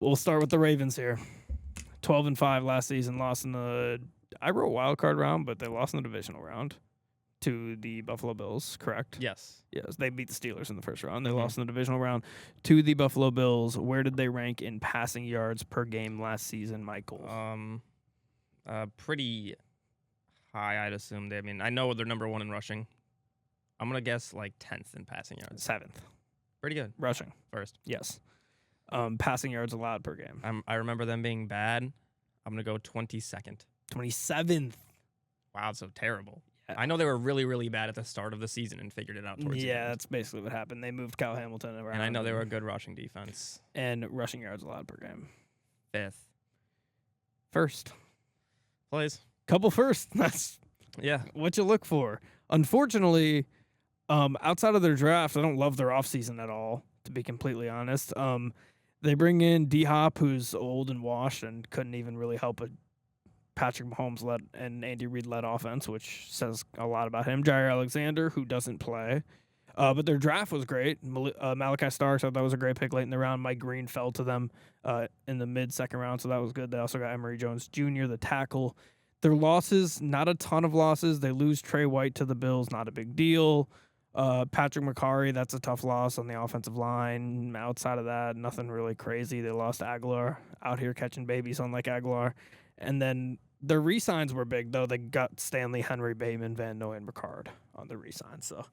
We'll start with the Ravens here. 12-5 last season, lost in the I wrote wild card round, but they lost in the divisional round to the Buffalo Bills, correct? Yes. Yes, they beat the Steelers in the first round. They lost in the divisional round to the Buffalo Bills. Where did they rank in passing yards per game last season, Michael? Pretty high, I'd assume. I know they're number 1 in rushing. I'm going to guess like 10th in passing yards. 7th. Pretty good. Rushing. First. Yes. Passing yards allowed per game. I remember them being bad. I'm going to go 22nd. 27th. Wow, so terrible. Yeah. I know they were really, really bad at the start of the season and figured it out towards the end. That's basically what happened. They moved Kyle Hamilton around. And I know they were a good rushing defense. And rushing yards allowed per game. 5th. First. Plays. Couple first. That's what you look for. Unfortunately, outside of their draft, I don't love their offseason at all, to be completely honest. They bring in D-Hop, who's old and washed and couldn't even really help a Patrick Mahomes-led and Andy Reid-led offense, which says a lot about him. Jair Alexander, who doesn't play. But their draft was great. Malachi Starks, I thought that was a great pick late in the round. Mike Green fell to them in the mid-second round, so that was good. They also got Emory Jones Jr., the tackle. Their losses, not a ton of losses. They lose Trey White to the Bills, not a big deal. Patrick McCarry, that's a tough loss on the offensive line. Outside of that, nothing really crazy. They lost Aguilar, out here catching babies unlike Aguilar. And then their re-signs were big, though. They got Stanley, Henry, Bateman, Van Noy, and Ricard on the re-signs. So,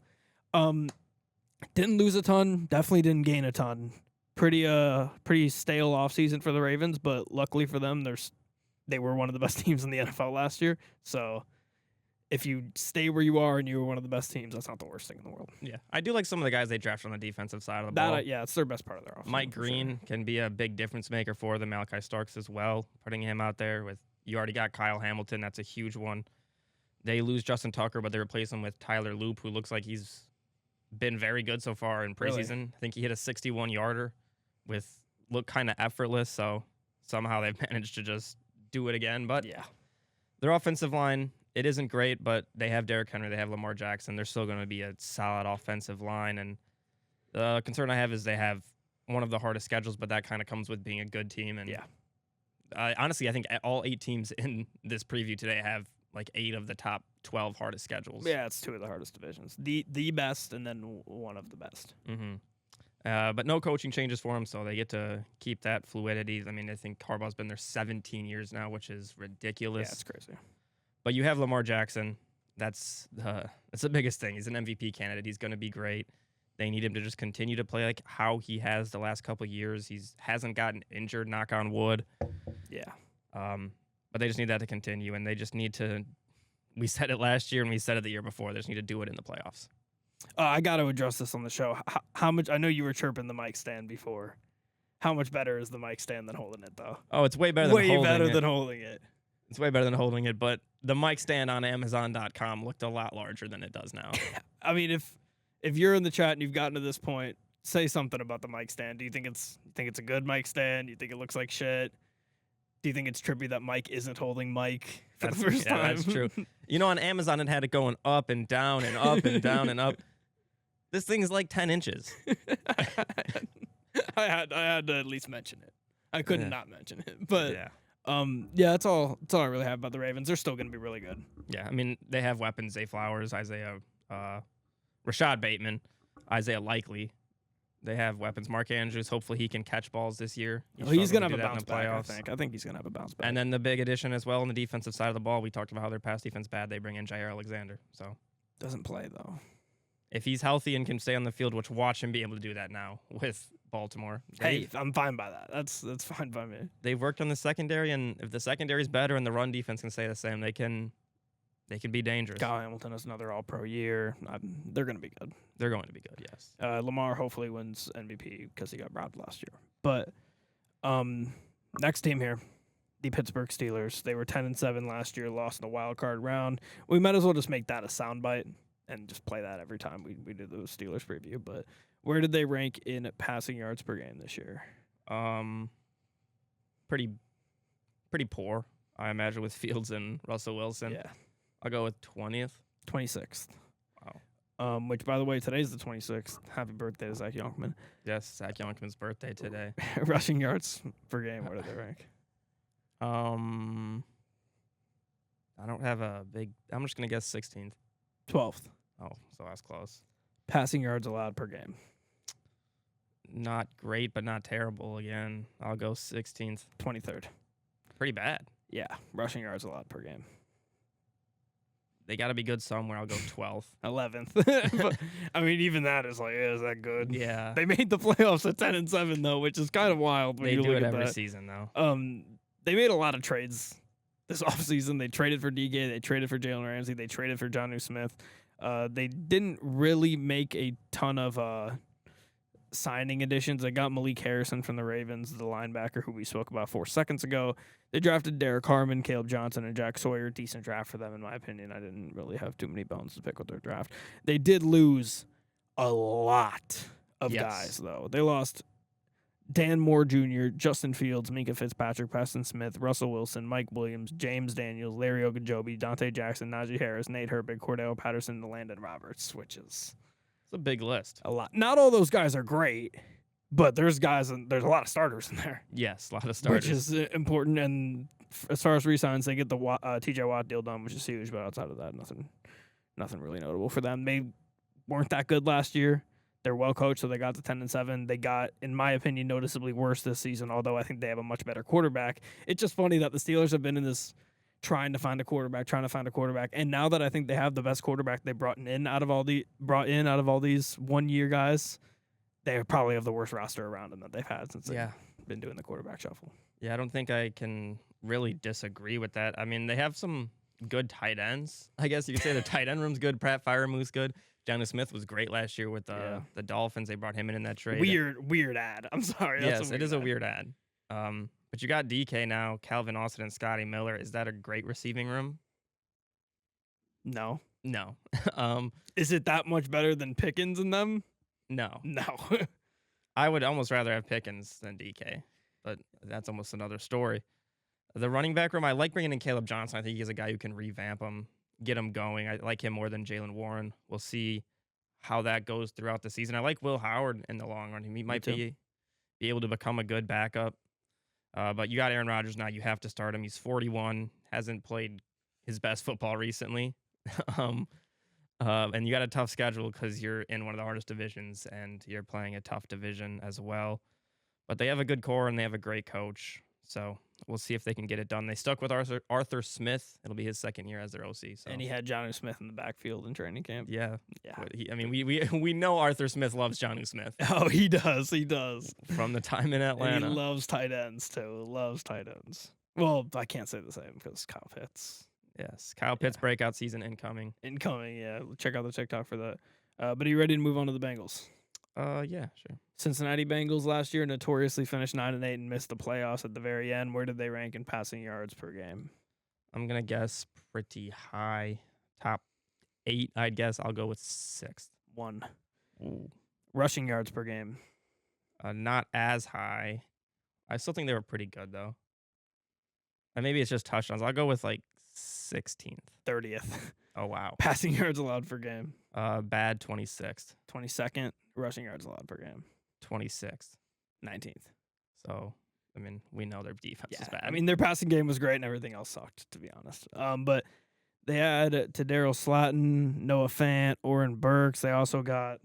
didn't lose a ton. Definitely didn't gain a ton. Pretty stale offseason for the Ravens, but luckily for them, they were one of the best teams in the NFL last year. So if you stay where you are and you were one of the best teams, that's not the worst thing in the world. Yeah. I do like some of the guys they drafted on the defensive side of the ball. It's their best part of their offense. Mike Green can be a big difference maker for them. Malachi Starks as well, putting him out there with you already got Kyle Hamilton. That's a huge one. They lose Justin Tucker, but they replace him with Tyler Loop, who looks like he's been very good so far in preseason. Really? I think he hit a 61-yarder with look kind of effortless, so somehow they've managed to just do it again. But their offensive line, it isn't great, but they have Derrick Henry, they have Lamar Jackson. They're still going to be a solid offensive line. And the concern I have is they have one of the hardest schedules, but that kind of comes with being a good team. And honestly, I think all 8 teams in this preview today have like 8 of the top 12 hardest schedules. Yeah, it's 2 of the hardest divisions. The best and then one of the best. But no coaching changes for them, so they get to keep that fluidity. I mean, I think Harbaugh's been there 17 years now, which is ridiculous. Yeah, it's crazy. But you have Lamar Jackson. That's the biggest thing. He's an MVP candidate. He's going to be great. They need him to just continue to play like how he has the last couple of years. He hasn't gotten injured, knock on wood. Yeah. But they just need that to continue, and they just need to – we said it last year and we said it the year before. They just need to do it in the playoffs. I got to address this on the show. How much – I know you were chirping the mic stand before. How much better is the mic stand than holding it, though? Oh, it's way better than holding it. Way better than holding it. It's way better than holding it, but the mic stand on Amazon.com looked a lot larger than it does now. I mean, if you're in the chat and you've gotten to this point, say something about the mic stand. Do you think it's a good mic stand? Do you think it looks like shit? Do you think it's trippy that Mike isn't holding Mike for the first time? That's true. You know, on Amazon, it had it going up and down and up and down and up. This thing is like 10 inches. I had to at least mention it. I couldn't not mention it, but that's all I really have about the Ravens. They're still going to be really good. Yeah, I mean, they have weapons: Zay Flowers, Isaiah, Rashad Bateman, Isaiah Likely. They have weapons. Mark Andrews, hopefully he can catch balls this year. He's going to have a bounce back, I think. I think he's going to have a bounce back. And then the big addition as well on the defensive side of the ball, we talked about how their pass defense bad. They bring in Jair Alexander. So doesn't play, though. If he's healthy and can stay on the field, which watch him be able to do that now with Baltimore. Hey, I'm fine by that. That's fine by me. They've worked on the secondary, and if the secondary is better and the run defense can stay the same, they can be dangerous. Kyle Hamilton is another All-Pro year. They're going to be good. They're going to be good, yes. Lamar hopefully wins MVP because he got robbed last year. But next team here, the Pittsburgh Steelers. They were 10-7 last year, lost in the wild card round. We might as well just make that a soundbite and just play that every time we do the Steelers preview. But where did they rank in passing yards per game this year? Pretty poor, I imagine, with Fields and Russell Wilson. Yeah. I'll go with 20th. 26th. which, by the way, today's the 26th. Happy birthday to Zach Youngman. Yes, Zach Youngman's birthday today. Rushing yards per game, what do they rank? I don't have a big. I'm just gonna guess 16th. 12th. Oh, so that's close. Passing yards allowed per game. Not great, but not terrible. Again, I'll go 16th. 23rd. Pretty bad. Yeah, rushing yards allowed per game. They got to be good somewhere. I'll go 12th. 11th. But, I mean, even that is like, is that good? Yeah. They made the playoffs at 10-7 though, which is kind of wild. When They you do look it at every that. season though. They made a lot of trades this offseason. They traded for DK. They traded for Jalen Ramsey. They traded for Jonnu Smith. They didn't really make a ton of signing additions. They got Malik Harrison from the Ravens, the linebacker who we spoke about 4 seconds ago. They drafted Derek Harmon, Caleb Johnson, and Jack Sawyer. Decent draft for them, in my opinion. I didn't really have too many bones to pick with their draft. They did lose a lot of guys, though. They lost Dan Moore Jr., Justin Fields, Minka Fitzpatrick, Preston Smith, Russell Wilson, Mike Williams, James Daniels, Larry Ogunjobi, Dante Jackson, Najee Harris, Nate Herbig, Cordell Patterson, and Landon Roberts, which is It's a big list. a lot. Not all those guys are great, but there's guys, there's a lot of starters in there. Yes, a lot of starters. Which is important. And as far as re-signs, they get the TJ Watt deal done, which is huge. But outside of that, nothing really notable for them. They weren't that good last year. They're well coached, so they got to 10-7. They got, in my opinion, noticeably worse this season, although I think they have a much better quarterback. It's just funny that the Steelers have been in this trying to find a quarterback. And now that I think they have the best quarterback they brought in out of all these 1-year guys, they probably have the worst roster around them that they've had since they've been doing the quarterback shuffle. Yeah, I don't think I can really disagree with that. I mean, they have some good tight ends. I guess you could say the tight end room's good. Pratt Firemoose good. Jonnu Smith was great last year with the Dolphins. They brought him in that trade. Weird ad. I'm sorry. Yes, it is a weird ad. But you got DK now, Calvin Austin, and Scotty Miller. Is that a great receiving room? No. No. Is it that much better than Pickens and them? No. I would almost rather have Pickens than DK, but that's almost another story. The running back room, I like bringing in Caleb Johnson. I think he's a guy who can revamp him, get him going. I like him more than Jalen Warren. We'll see how that goes throughout the season. I like Will Howard in the long run. He might be able to become a good backup. But you got Aaron Rodgers now. You have to start him. He's 41, hasn't played his best football recently. And you got a tough schedule because you're in one of the hardest divisions and you're playing a tough division as well. But they have a good core and they have a great coach. So we'll see if they can get it done. They stuck with Arthur Smith. It'll be his second year as their OC. So. And he had Jonnu Smith in the backfield in training camp. Yeah. We know Arthur Smith loves Jonnu Smith. Oh, he does. He does. From the time in Atlanta. And he loves tight ends, too. Loves tight ends. Well, I can't say the same because Kyle Pitts. Yes. Kyle Pitts breakout season incoming. Yeah. Check out the TikTok for that. But are you ready to move on to the Bengals? Yeah, sure. Cincinnati Bengals last year notoriously finished 9-8 and missed the playoffs at the very end. Where did they rank in passing yards per game? I'm going to guess pretty high. Top 8, I'd guess. I'll go with 6th. 1. Ooh. Rushing yards per game. Not as high. I still think they were pretty good, though. And maybe it's just touchdowns. I'll go with, 16th. 30th. Oh, wow. Passing yards allowed per game. Bad 26th. 22nd. Rushing yards allowed per game. 26th. 19th. So, I mean, we know their defense is bad. I mean, their passing game was great and everything else sucked, to be honest. But they had Daryl Slatton, Noah Fant, Oren Burks. They also got...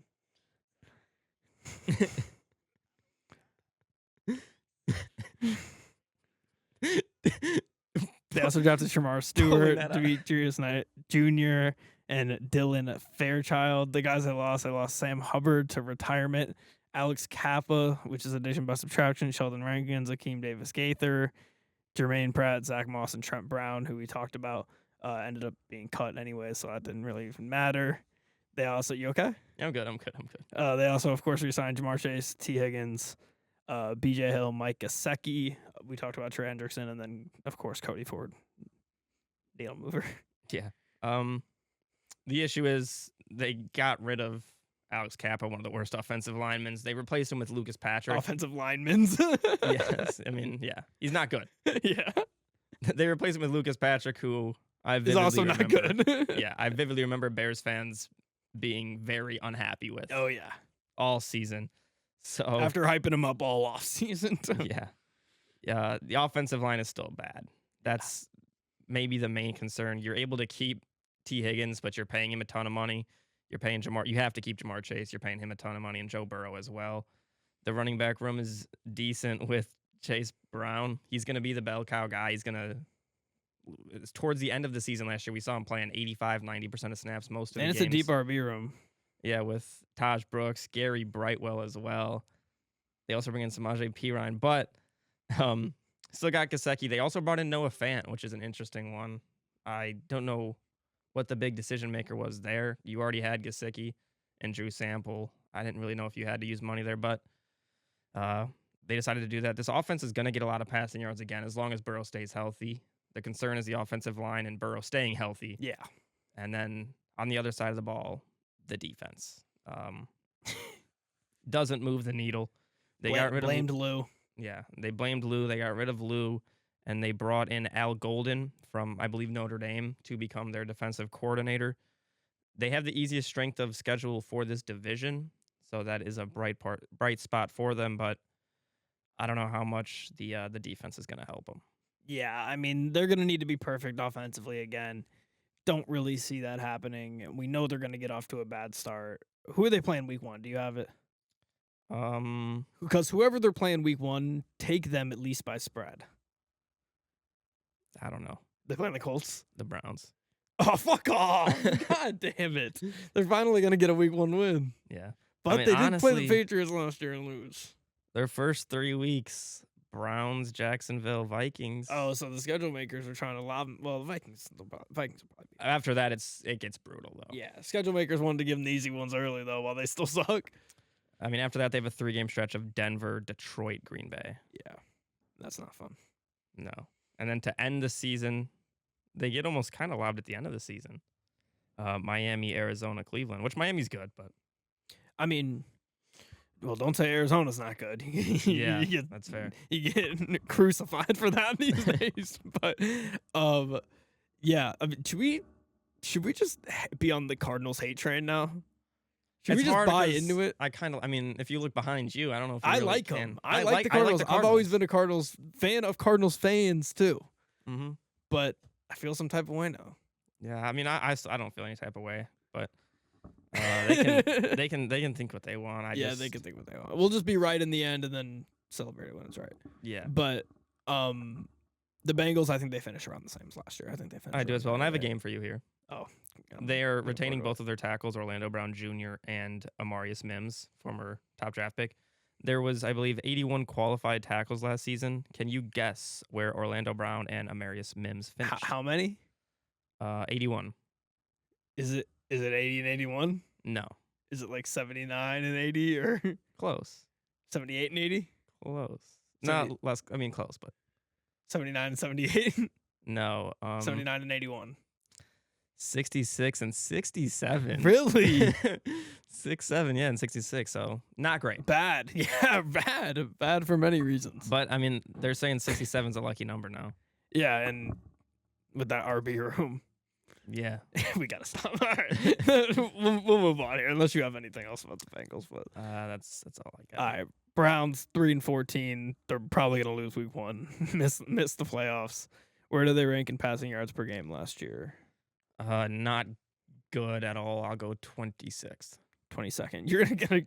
They also drafted Shamar Stewart, Demetrius Knight Jr., and Dylan Fairchild. The guys they lost Sam Hubbard to retirement, Alex Kappa, which is addition by subtraction, Sheldon Rankins, Akeem Davis-Gaither, Jermaine Pratt, Zach Moss, and Trent Brown, who we talked about, ended up being cut anyway, so that didn't really even matter. They also, you okay? Yeah, I'm good. They also, of course, re-signed Jamar Chase, T. Higgins, BJ Hill, Mike Gesicki. We talked about Trey Hendrickson, and then, of course, Cody Ford, needle mover. Yeah. The issue is they got rid of Alex Kappa, one of the worst offensive linemen. They replaced him with Lucas Patrick. Offensive linemen. Yes. I mean, yeah. He's not good. Yeah. They replaced him with Lucas Patrick, who I vividly also remember. Not good. Yeah. I vividly remember Bears fans being very unhappy with Oh, yeah. all season. So After hyping him up all offseason. yeah, the offensive line is still bad. That's maybe the main concern. You're able to keep T. Higgins, but you're paying him a ton of money. You're paying Jamar. You have to keep Jamar Chase. You're paying him a ton of money, and Joe Burrow as well. The running back room is decent with Chase Brown. He's going to be the bell cow guy. He's going to. Towards the end of the season last year, we saw him playing 85, 90% of snaps most of the games. And it's a deep RB room. Yeah, with Taj Brooks, Gary Brightwell as well. They also bring in Samaje Perine, but still got Gesicki. They also brought in Noah Fant, which is an interesting one. I don't know what the big decision maker was there. You already had Gesicki and Drew Sample. I didn't really know if you had to use money there, but they decided to do that. This offense is going to get a lot of passing yards again as long as Burrow stays healthy. The concern is the offensive line and Burrow staying healthy. Yeah. And then on the other side of the ball, the defense doesn't move the needle. They got rid blamed of Lou. Yeah, they blamed Lou. They got rid of Lou, and they brought in Al Golden from, I believe, Notre Dame to become their defensive coordinator. They have the easiest strength of schedule for this division, so that is a bright spot for them. But I don't know how much the defense is going to help them. Yeah, I mean, they're going to need to be perfect offensively again. Don't really see that happening. We know they're going to get off to a bad start. Who are they playing week 1? Do you have it? Because whoever they're playing week 1, take them at least by spread. I don't know. They're playing the Colts? The Browns. Oh, fuck off. God damn it. They're finally going to get a week 1 win. Yeah. But they did play the Patriots last year and lose. Their first 3 weeks, Browns, Jacksonville, Vikings. Oh, so the schedule makers are trying to lob them. Well, the Vikings will probably be. After that, it gets brutal, though. Yeah, schedule makers wanted to give them the easy ones early, though, while they still suck. I mean, after that, they have a 3-game stretch of Denver, Detroit, Green Bay. Yeah, that's not fun. No. And then to end the season, they get almost kind of lobbed at the end of the season. Miami, Arizona, Cleveland, which Miami's good, but. I mean, well, don't say Arizona's not good. Yeah, that's fair. You get crucified for that these days. But, yeah, I mean, should we just be on the Cardinals hate train now? Should we just buy into it? I mean, if you look behind you, I don't know if you I really like can. them. I like the Cardinals. I've always been a Cardinals fan of Cardinals fans too. Mm-hmm. But I feel some type of way now. Yeah, I mean, I don't feel any type of way, but they can think what they want. They can think what they want. We'll just be right in the end and then celebrate it when it's right. Yeah. But the Bengals, I think they finish around the same as last year. I think they finish. I do as well, and I have a game for you here. Oh. They are retaining both of their tackles, Orlando Brown Jr. and Amarius Mims, former top draft pick. There was, I believe, 81 qualified tackles last season. Can you guess where Orlando Brown and Amarius Mims finished? How many? 81. Is it 80 and 81? No. Is it like 79 and 80 or close? 78 and 80? Close. Not less. I mean, close, but 79 and 78. No. 79 and 81. 66 and 67. Really? 6-7, yeah, and 66. So not great. Bad. Yeah, bad for many reasons. But I mean, they're saying 67 is a lucky number now. Yeah, and with that RB room. Yeah. We gotta stop. All right. we'll move on here, unless you have anything else about the Bengals. But that's all I got. All right. Browns 3-14. They're probably gonna lose week 1. miss the playoffs. Where do they rank in passing yards per game last year? Not good at all. I'll go 26th. 22nd. You're gonna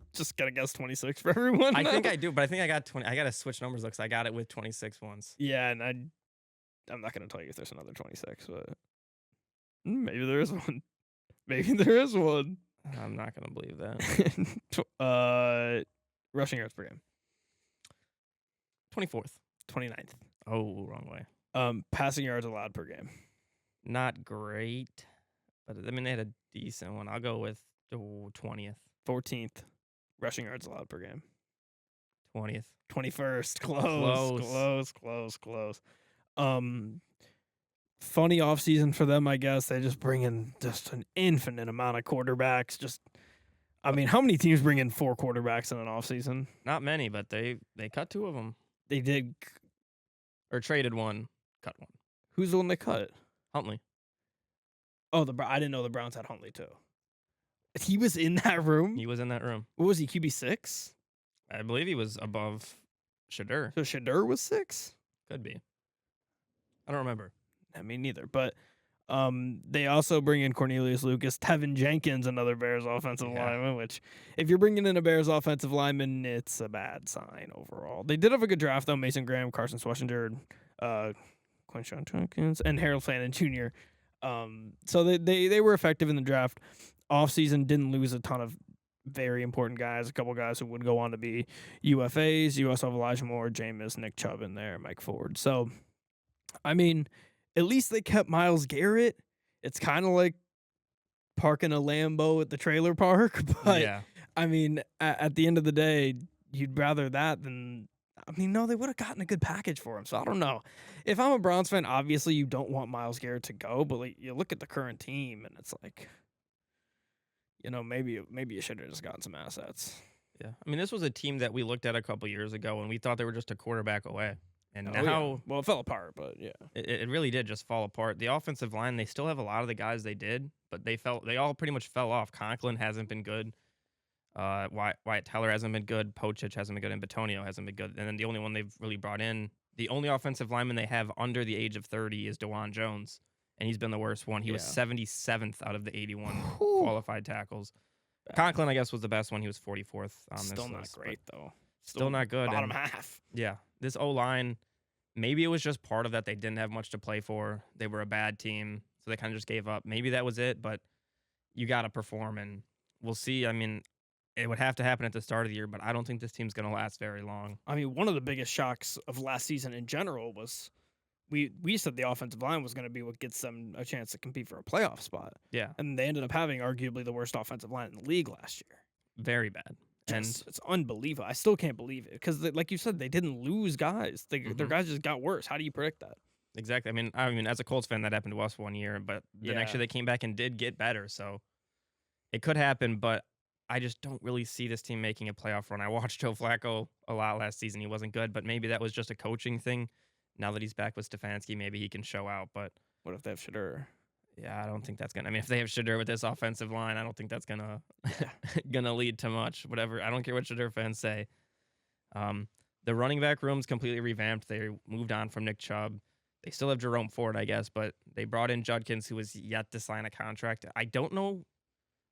guess 26 for everyone. I think I do, but I think I got 20. I gotta switch numbers though, because I got it with 26 once. Yeah, and I'm not gonna tell you if there's another 26, but maybe there is one. Maybe there is one. I'm not gonna believe that. Rushing yards per game. 24th. 29th. Oh, wrong way. Passing yards allowed per game. Not great, but I mean they had a decent one. I'll go with 20th. 14th. Rushing yards allowed per game. 20th. 21st. Close. Funny offseason for them, I guess. They just bring in just an infinite amount of quarterbacks. I mean, how many teams bring in 4 quarterbacks in an offseason? Not many, but they cut 2 of them. They did. Or traded 1, cut 1. Who's the one they cut? Huntley. Oh, I didn't know the Browns had Huntley too. He was in that room? He was in that room. What was he, QB6? I believe he was above Shadur. So Shadur was 6? Could be. I don't remember. I mean, neither. But they also bring in Cornelius Lucas, Tevin Jenkins, another Bears offensive lineman, which if you're bringing in a Bears offensive lineman, it's a bad sign overall. They did have a good draft, though. Mason Graham, Carson Schwarzenegger, Quinshon Jenkins, and Harold Fannin Jr. So they were effective in the draft. Offseason didn't lose a ton of very important guys, a couple guys who would go on to be UFAs. You also have Elijah Moore, Jameis, Nick Chubb in there, Mike Ford. So, I mean, at least they kept Myles Garrett. It's kind of like parking a Lambo at the trailer park. But, Yeah. I mean, at the end of the day, you'd rather that than... I mean, no, they would have gotten a good package for him. So, I don't know. If I'm a Browns fan, obviously you don't want Myles Garrett to go. But like, you look at the current team, and it's like... You know, maybe you should have just gotten some assets. Yeah. I mean, this was a team that we looked at a couple years ago, and we thought they were just a quarterback away. And now, yeah. Well, it fell apart, but yeah. It really did just fall apart. The offensive line, they still have a lot of the guys they did, but they all pretty much fell off. Conklin hasn't been good. Wyatt Teller hasn't been good. Pochich hasn't been good, and Batonio hasn't been good. And then the only one they've really brought in, the only offensive lineman they have under the age of 30 is DeJuan Jones. And he's been the worst one. He was 77th out of the 81 qualified tackles. Conklin, I guess, was the best one. He was 44th on this list. Still not great, though. Still not good. Bottom half. Yeah. This O-line, maybe it was just part of that. They didn't have much to play for. They were a bad team, so they kind of just gave up. Maybe that was it, but you got to perform, and we'll see. I mean, it would have to happen at the start of the year, but I don't think this team's going to last very long. I mean, one of the biggest shocks of last season in general was... We said the offensive line was going to be what gets them a chance to compete for a playoff spot. Yeah. And they ended up having arguably the worst offensive line in the league last year. Very bad. It's unbelievable. I still can't believe it because, like you said, they didn't lose guys. Their guys just got worse. How do you predict that? Exactly. I mean, as a Colts fan, that happened to us one year, but the next year they came back and did get better. So it could happen, but I just don't really see this team making a playoff run. I watched Joe Flacco a lot last season. He wasn't good, but maybe that was just a coaching thing. Now that he's back with Stefanski, maybe he can show out. But what if they have Shadur? Yeah, I don't think that's gonna. I mean, if they have Shadur with this offensive line, I don't think that's gonna lead to much. Whatever. I don't care what Shadur fans say. The running back room's completely revamped. They moved on from Nick Chubb. They still have Jerome Ford, I guess, but they brought in Judkins, who was yet to sign a contract. I don't know.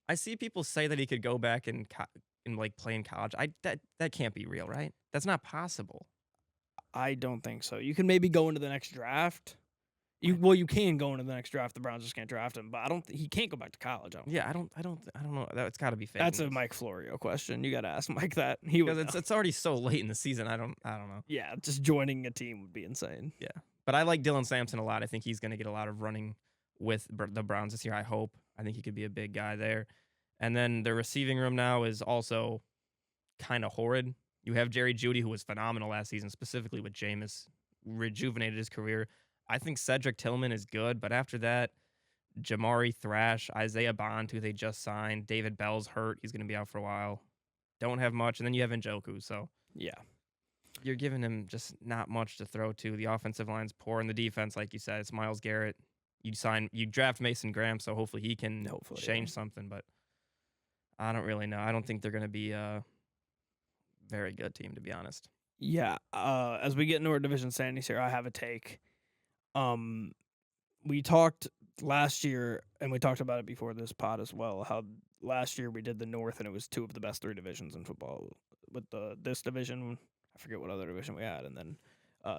I see people say that he could go back and like play in college. That can't be real, right? That's not possible. I don't think so. You can maybe go into the next draft. You can go into the next draft. The Browns just can't draft him, but he can't go back to college. I don't know. It's got to be fake. That's a Mike Florio question. You got to ask Mike that. Because it's already so late in the season. I don't know. Yeah, just joining a team would be insane. Yeah, but I like Dylan Sampson a lot. I think he's going to get a lot of running with the Browns this year. I hope. I think he could be a big guy there. And then the receiving room now is also kind of horrid. You have Jerry Jeudy, who was phenomenal last season, specifically with Jameis, rejuvenated his career. I think Cedric Tillman is good, but after that, Jamari Thrash, Isaiah Bond, who they just signed, David Bell's hurt. He's going to be out for a while. Don't have much. And then you have Njoku. So, yeah. You're giving him just not much to throw to. The offensive line's poor, and the defense, like you said, it's Myles Garrett. You draft Mason Graham, so hopefully he can change something, but I don't really know. I don't think they're going to be very good team, to be honest. Yeah. As we get into our division standings here, I have a take. We talked last year, and we talked about it before this pod as well, how last year we did the North, and it was 2 of the best 3 divisions in football. With this division, I forget what other division we had, and then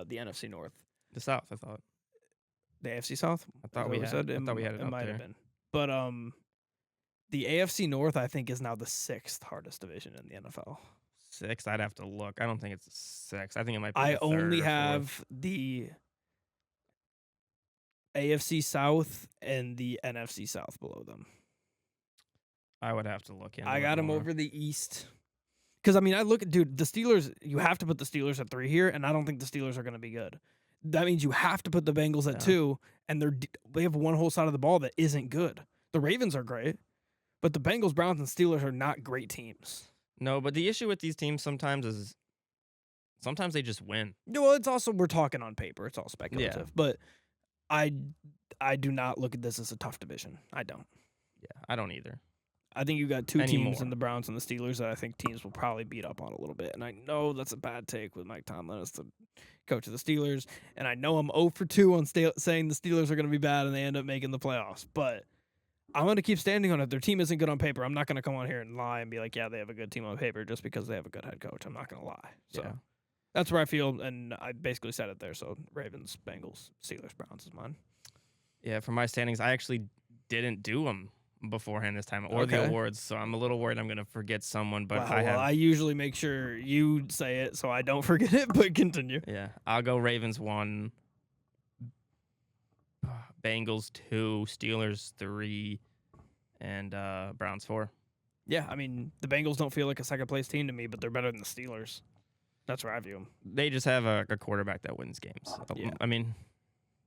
the NFC North. The South, I thought. The AFC South? I thought we had it. It might have been. But the AFC North, I think, is now the 6th hardest division in the NFL. 6th? I'd have to look. I don't think it's 6th. I think it might be I the 3rd only or have 4th. the AFC South and the NFC South below them. I would have to look in. I got them over the East. Because, I mean, the Steelers, you have to put the Steelers at 3 here, and I don't think the Steelers are going to be good. That means you have to put the Bengals at 2, and they have one whole side of the ball that isn't good. The Ravens are great, but the Bengals, Browns, and Steelers are not great teams. No, but the issue with these teams sometimes is sometimes they just win. Well, it's also, we're talking on paper. It's all speculative. Yeah. But I do not look at this as a tough division. I don't. Yeah, I don't either. I think you got two teams Anymore. in the Browns and the Steelers that I think teams will probably beat up on a little bit. And I know that's a bad take with Mike Tomlin as the coach of the Steelers. And I know I'm 0 for 2 on saying the Steelers are going to be bad and they end up making the playoffs. But I'm going to keep standing on it. Their team isn't good on paper. I'm not going to come on here and lie and be like, yeah, they have a good team on paper just because they have a good head coach. I'm not going to lie. So that's where I feel. And I basically said it there. So Ravens, Bengals, Steelers, Browns is mine. Yeah, for my standings, I actually didn't do them beforehand this time or the awards, so I'm a little worried I'm going to forget someone. But I usually make sure you say it so I don't forget it, but continue. Yeah, I'll go Ravens 1, Bengals 2, Steelers 3, and Browns 4. Yeah, I mean, the Bengals don't feel like a second-place team to me, but they're better than the Steelers. That's where I view them. They just have a quarterback that wins games. Yeah. I mean,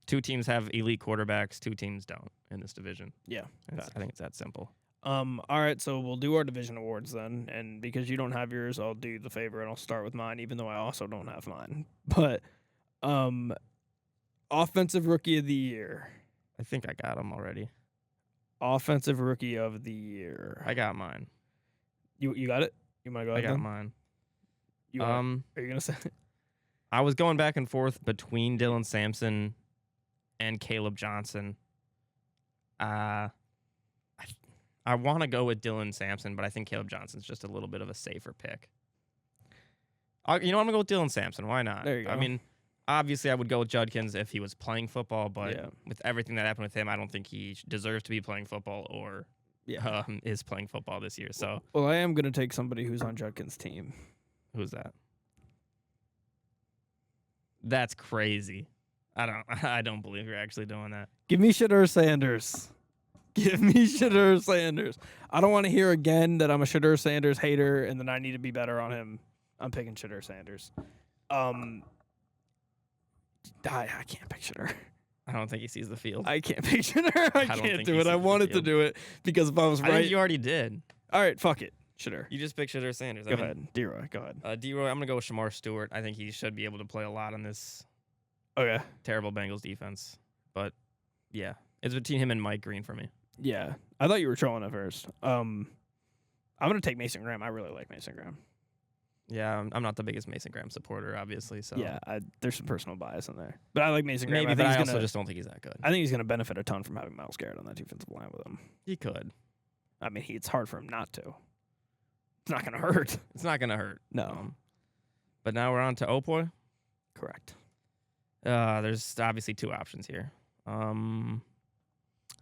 2 teams have elite quarterbacks, 2 teams don't in this division. Yeah. I think it's that simple. All right, so we'll do our division awards then, and because you don't have yours, I'll do the favor and I'll start with mine, even though I also don't have mine. But Offensive Rookie of the Year. I think I got them already. Offensive Rookie of the Year. I got mine. You got it? You might go ahead. I got mine. Are you gonna say it? I was going back and forth between Dylan Sampson and Caleb Johnson. I want to go with Dylan Sampson, but I think Caleb Johnson's just a little bit of a safer pick. I'm going to go with Dylan Sampson. Why not? There you go. I mean, obviously I would go with Judkins if he was playing football, but with everything that happened with him, I don't think he deserves to be playing football or is playing football this year. So, well, I am going to take somebody who's on Judkins' team. Who's that? That's crazy. I don't believe you're actually doing that. Give me Shadur Sanders. Give me Shadur Sanders. I don't want to hear again that I'm a Shadur Sanders hater and that I need to be better on him. I'm picking Shadur Sanders. I can't pick Shadur. I don't think he sees the field. I can't pick Shadur. I can't do it. I wanted to do it because if I was right. I think you already did. All right, fuck it. Shadur. You just picked Shadur Sanders. Go ahead. D-Roy, go ahead. D-Roy, I'm going to go with Shamar Stewart. I think he should be able to play a lot on this terrible Bengals defense. But, yeah, it's between him and Mike Green for me. Yeah. I thought you were trolling at first. I'm going to take Mason Graham. I really like Mason Graham. Yeah, I'm not the biggest Mason Graham supporter, obviously. So yeah, there's some personal bias in there. But I like Mason Graham. Maybe, I also just don't think he's that good. I think he's going to benefit a ton from having Myles Garrett on that defensive line with him. He could. I mean, it's hard for him not to. It's not going to hurt. It's not going to hurt. No. But now we're on to Opoy. Correct. There's obviously 2 options here. I think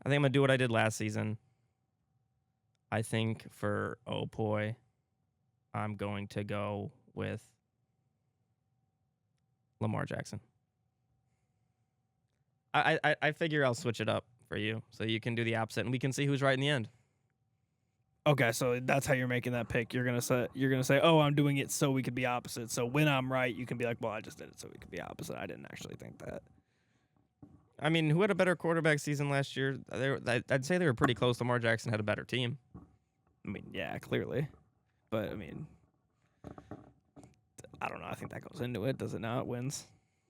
I'm going to do what I did last season. I think for Opoy, I'm going to go with Lamar Jackson. I figure I'll switch it up for you so you can do the opposite and we can see who's right in the end. Okay, so that's how you're making that pick. You're gonna say, "Oh, I'm doing it so we could be opposite." So when I'm right, you can be like, "Well, I just did it so we could be opposite." I didn't actually think that. I mean, who had a better quarterback season last year? I'd say they were pretty close. Lamar Jackson had a better team. I mean, yeah, clearly, but I mean, I don't know. I think that goes into it. Does it not? Wins.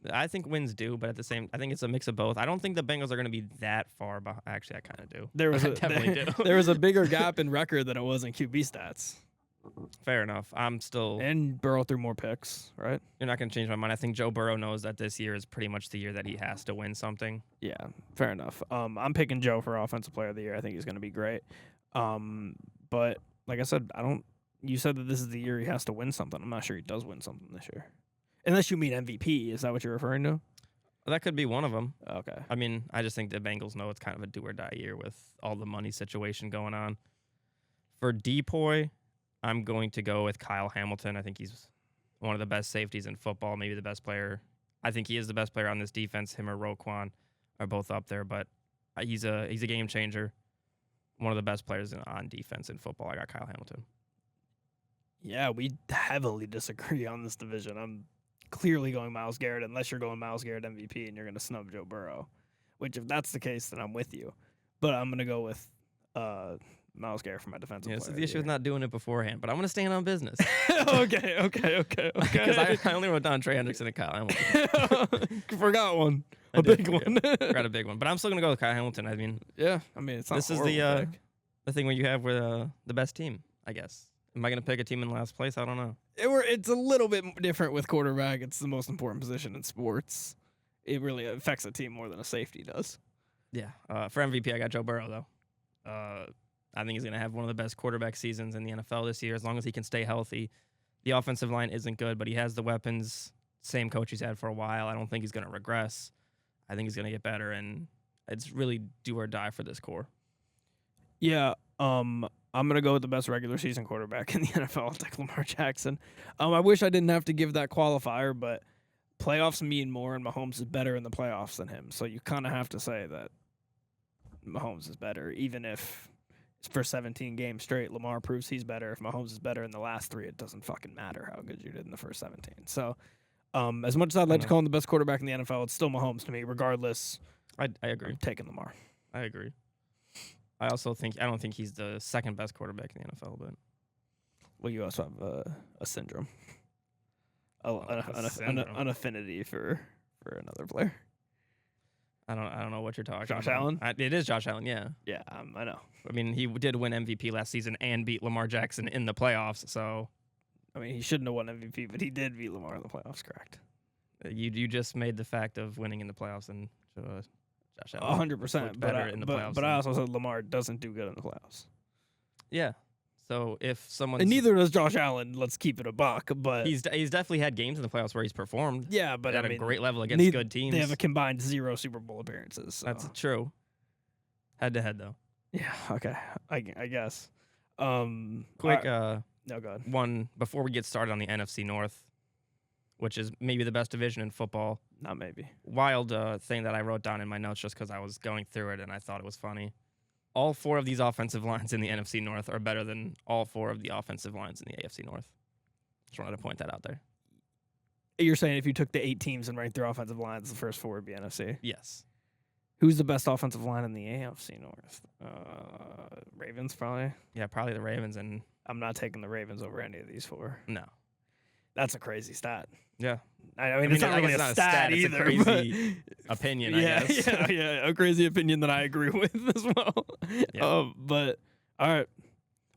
I think wins do, but I think it's a mix of both. I don't think the Bengals are going to be that far behind. Actually, I kind of do. Definitely do. There was a bigger gap in record than it was in QB stats. Fair enough. I'm still... And Burrow threw more picks, right? You're not going to change my mind. I think Joe Burrow knows that this year is pretty much the year that he has to win something. Yeah, fair enough. I'm picking Joe for Offensive Player of the Year. I think he's going to be great. But like I said, you said that this is the year he has to win something. I'm not sure he does win something this year. Unless you mean MVP. Is that what you're referring to? Well, that could be one of them. Okay. I mean, I just think the Bengals know it's kind of a do-or-die year with all the money situation going on. For Depoy, I'm going to go with Kyle Hamilton. I think he's one of the best safeties in football, maybe the best player. I think he is the best player on this defense. Him or Roquan are both up there, but he's a game changer. One of the best players on defense in football. I got Kyle Hamilton. Yeah, we heavily disagree on this division. I'm clearly going Myles Garrett unless you're going Myles Garrett MVP and you're going to snub Joe Burrow, which if that's the case, then I'm with you. But I'm going to go with Myles Garrett for my defensive player. So the issue is not doing it beforehand, but I'm going to stand on business. Okay. Because I only wrote down Trey Hendrickson and Kyle Hamilton. Forgot one. A big one. Forgot a big one. But I'm still going to go with Kyle Hamilton. I mean, yeah. I mean, it's not this is pick. the thing where you have the best team, I guess. Am I going to pick a team in last place? I don't know. It's a little bit different with quarterback. It's the most important position in sports. It really affects a team more than a safety does. Yeah. For MVP, I got Joe Burrow, though. I think he's going to have one of the best quarterback seasons in the NFL this year as long as he can stay healthy. The offensive line isn't good, but he has the weapons. Same coach he's had for a while. I don't think he's going to regress. I think he's going to get better, and it's really do or die for this core. Yeah, I'm going to go with the best regular season quarterback in the NFL. I'll take Lamar Jackson. I wish I didn't have to give that qualifier, but playoffs mean more, and Mahomes is better in the playoffs than him. So you kind of have to say that Mahomes is better, even if it's for 17 games straight. Lamar proves he's better. If Mahomes is better in the last 3, it doesn't fucking matter how good you did in the first 17. So as much as I'd like to call him the best quarterback in the NFL, it's still Mahomes to me, regardless. I agree. I'm taking Lamar. I agree. I don't think he's the second best quarterback in the NFL, but well, you also have a syndrome, an affinity for another player. I don't know what you're talking Josh about. Allen? It is Josh Allen, yeah. Yeah, I know. I mean, he did win MVP last season and beat Lamar Jackson in the playoffs, so I mean, he shouldn't have won MVP, but he did beat Lamar in the playoffs, correct? You just made the fact of winning in the playoffs and Josh Allen 100%. better in the playoffs. But I also said Lamar doesn't do good in the playoffs. Yeah. So if someone and neither does Josh Allen, let's keep it a buck. But he's definitely had games in the playoffs where he's performed. Yeah, but at a great level against good teams. They have a combined 0 Super Bowl appearances. So. That's true. Head to head though. Yeah. Okay. I guess. Quick. No, go ahead. One before we get started on the NFC North, which is maybe the best division in football. Not maybe. Wild thing that I wrote down in my notes just because I was going through it and I thought it was funny. All 4 of these offensive lines in the NFC North are better than all 4 of the offensive lines in the AFC North. Just wanted to point that out there. You're saying if you took the 8 teams and ranked their offensive lines, the first 4 would be NFC? Yes. Who's the best offensive line in the AFC North? Ravens, probably. Yeah, probably the Ravens, and I'm not taking the Ravens over any of these 4. No. That's a crazy stat. Yeah. I mean it's not really a stat either. It's a crazy opinion, I guess. Yeah, a crazy opinion that I agree with as well. Yeah. But, all right.